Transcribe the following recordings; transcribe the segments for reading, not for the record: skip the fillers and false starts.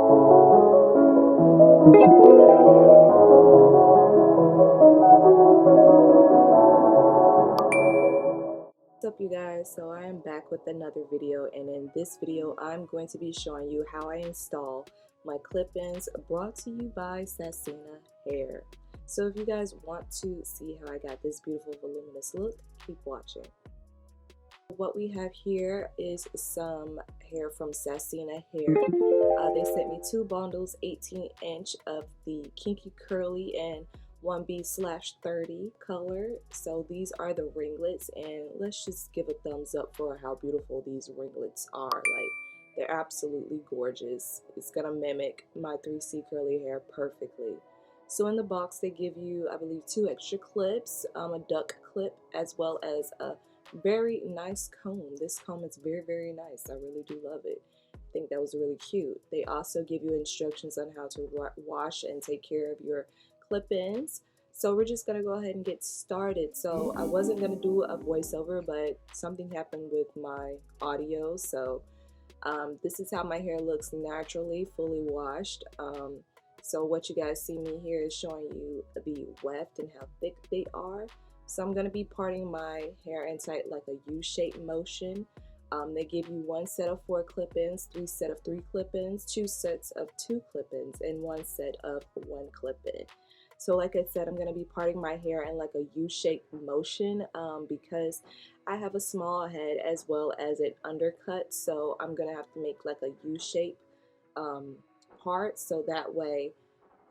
What's up, you guys? So I am back with another video, and in this video I'm going to be showing you how I install my clip-ins, brought to you by Sassina hair. So if you guys want to see how I got this beautiful voluminous look, keep watching. What we have here is some hair from Sassina hair. They sent me 2 bundles, 18-inch of the Kinky Curly and 1B/30 color. So these are the ringlets, and let's just give a thumbs up for how beautiful these ringlets are. Like, they're absolutely gorgeous. It's gonna mimic my 3C curly hair perfectly. So in the box they give you, I believe, 2 extra clips, a duck clip, as well as a very nice comb. This comb is very nice. I really do love it. I think that was really cute. They also give you instructions on how to wash and take care of your clip-ins. So we're just gonna go ahead and get started. So I wasn't gonna do a voiceover, but something happened with my audio. So this is how my hair looks naturally, fully washed. So what you guys see me here is showing you the weft and how thick they are. So I'm going to be parting my hair in tight like a U-shaped motion. They give you 1 set of 4 clip-ins, 3 set of 3 clip-ins, 2 sets of 2 clip-ins, and 1 set of 1 clip-in. So like I said, I'm going to be parting my hair in like a U-shaped motion because I have a small head as well as an undercut. So I'm going to have to make like a U-shape part, so that way,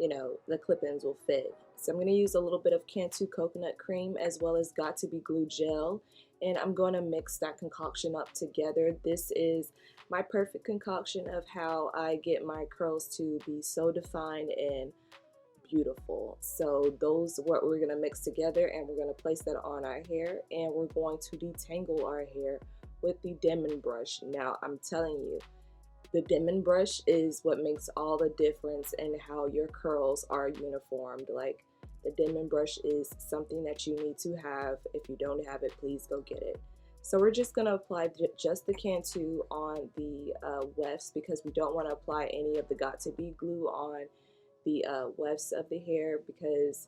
you know, the clip-ins will fit. So I'm going to use a little bit of Cantu coconut cream as well as Got To Be glue gel, and I'm going to mix that concoction up together. This is my perfect concoction of how I get my curls to be so defined and beautiful. So those what we're going to mix together, and we're going to place that on our hair, and we're going to detangle our hair with the Demon brush. Now I'm telling you, the Demon brush is what makes all the difference in how your curls are uniformed. Like, the Demon brush is something that you need to have. If you don't have it, please go get it. So we're just going to apply just the Cantu on the wefts, because we don't want to apply any of the Got To Be glue on the wefts of the hair, because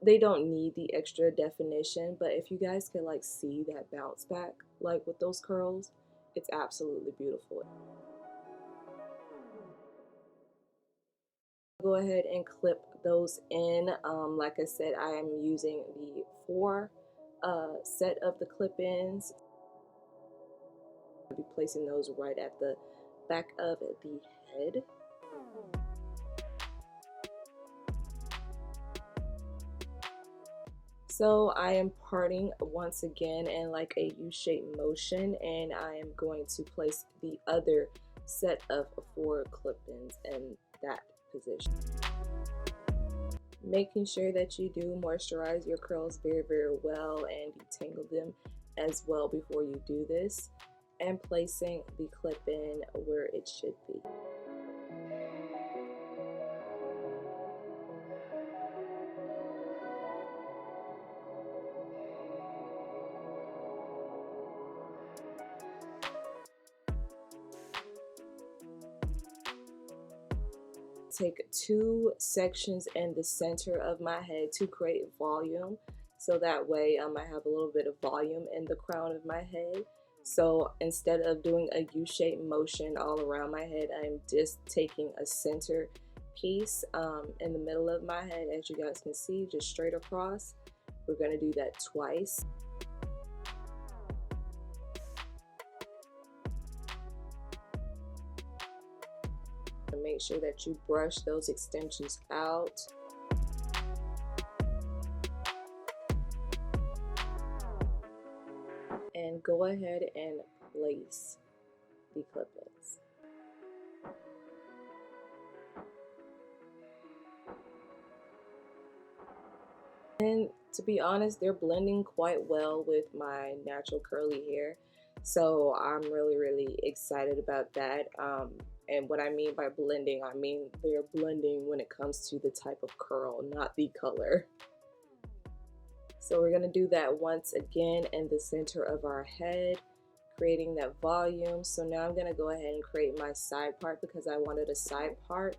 they don't need the extra definition. But if you guys can like see that bounce back like with those curls, it's absolutely beautiful. Go ahead and clip those in. Like I said, I am using the 4 set of the clip-ins. I'll be placing those right at the back of the head. So I am parting once again in like a U-shaped motion, and I am going to place the other set of 4 clip-ins in that position. Making sure that you do moisturize your curls very well and detangle them as well before you do this, and placing the clip-in where it should be. Take 2 sections in the center of my head to create volume, so that way I have a little bit of volume in the crown of my head. So instead of doing a U-shaped motion all around my head, I'm just taking a center piece in the middle of my head, as you guys can see, just straight across. We're going to do that twice. Make sure that you brush those extensions out. And go ahead and place the clip-ins. And to be honest, they're blending quite well with my natural curly hair. So I'm really excited about that. And what I mean by blending, I mean they're blending when it comes to the type of curl, not the color. So we're going to do that once again in the center of our head, creating that volume. So now I'm going to go ahead and create my side part because I wanted a side part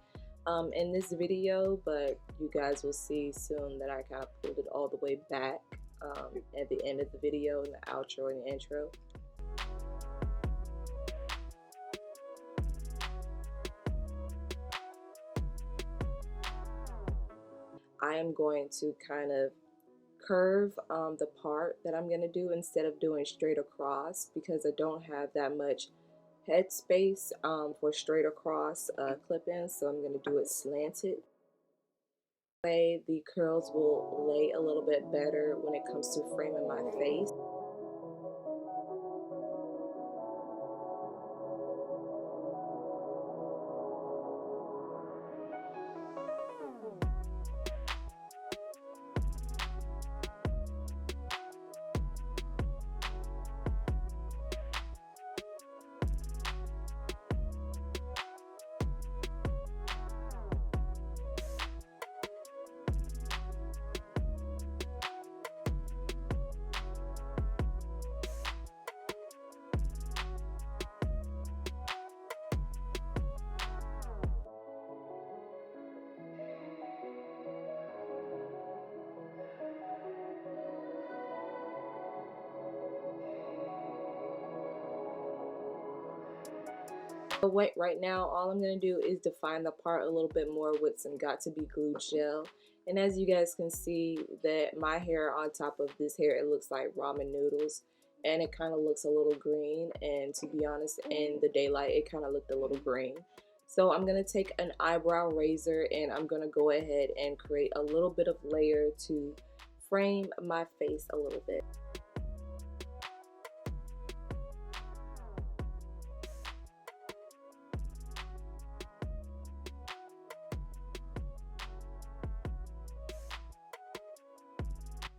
in this video, but you guys will see soon that I kind of pulled it all the way back at the end of the video, in the outro and the intro. I am going to kind of curve the part that I'm going to do instead of doing straight across, because I don't have that much head space for straight across clip-ins, so I'm going to do it slanted. That way the curls will lay a little bit better when it comes to framing my face. But wait, right now all I'm going to do is define the part a little bit more with some got to be glued gel. And as you guys can see, that my hair on top of this hair, it looks like ramen noodles, and it kind of looks a little green, and to be honest, in the daylight it kind of looked a little green. So I'm going to take an eyebrow razor and I'm going to go ahead and create a little bit of layer to frame my face a little bit.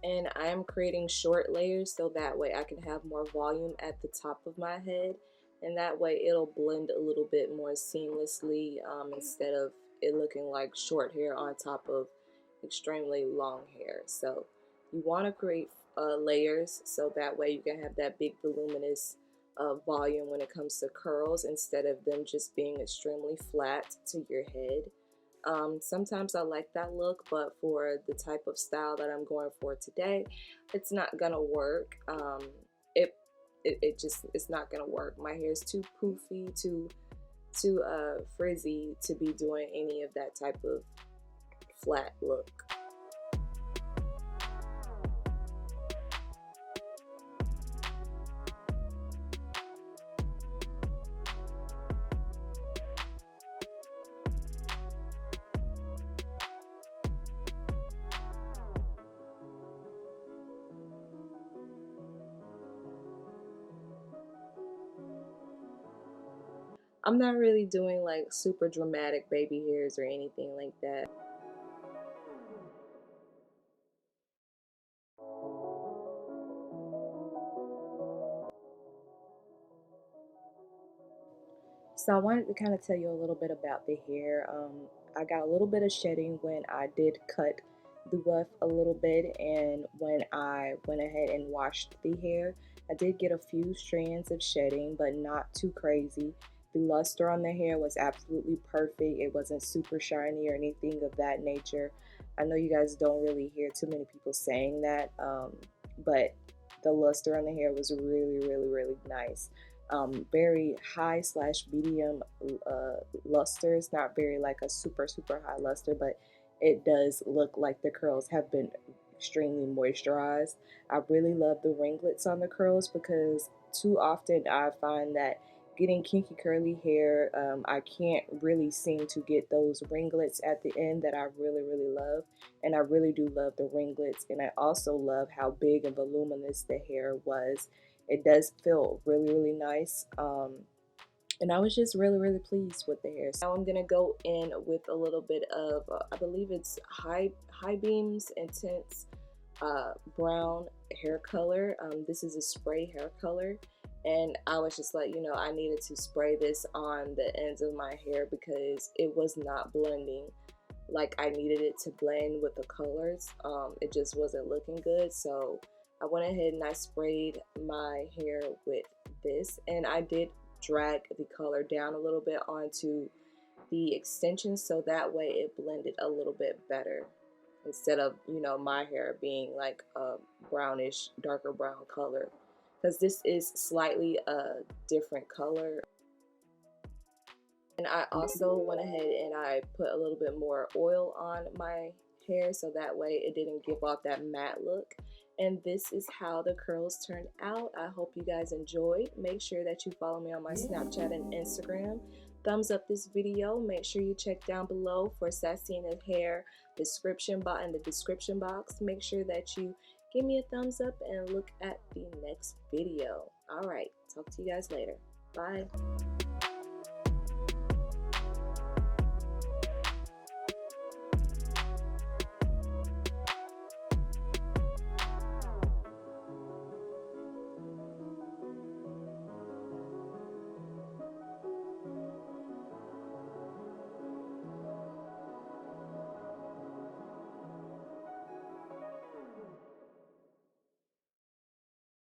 And I am creating short layers so that way I can have more volume at the top of my head, and that way it'll blend a little bit more seamlessly instead of it looking like short hair on top of extremely long hair. So you want to create layers so that way you can have that big voluminous volume when it comes to curls, instead of them just being extremely flat to your head. Sometimes I like that look, but for the type of style that I'm going for today, it's not gonna work. It's not gonna work. My hair is too poofy, too frizzy to be doing any of that type of flat look. I'm not really doing like super dramatic baby hairs or anything like that. So I wanted to kind of tell you a little bit about the hair. I got a little bit of shedding when I did cut the weft a little bit, and when I went ahead and washed the hair, I did get a few strands of shedding, but not too crazy. The luster on the hair was absolutely perfect. It wasn't super shiny or anything of that nature. I know you guys don't really hear too many people saying that, but the luster on the hair was really nice. Very high / medium luster. It's not very like a super high luster, but it does look like the curls have been extremely moisturized. I really love the ringlets on the curls, because too often I find that getting kinky curly hair, I can't really seem to get those ringlets at the end that I really love. And I really do love the ringlets, and I also love how big and voluminous the hair was. It does feel really nice, and I was just really pleased with the hair. Now I'm gonna go in with a little bit of I believe it's high beams intense brown hair color. This is a spray hair color, and I was just like, you know, I needed to spray this on the ends of my hair because it was not blending like I needed it to blend with the colors. It just wasn't looking good, so I went ahead and I sprayed my hair with this, and I did drag the color down a little bit onto the extensions so that way it blended a little bit better instead of, you know, my hair being like a brownish, darker brown color, because this is slightly a different color. And I also went ahead and I put a little bit more oil on my hair so that way it didn't give off that matte look. And this is how the curls turned out. I hope you guys enjoyed. Make sure that you follow me on my Snapchat and Instagram. Thumbs up this video. Make sure you check down below for Sassina's hair description box in the description box. Make sure that you give me a thumbs up and look at the next video. All right, talk to you guys later. Bye.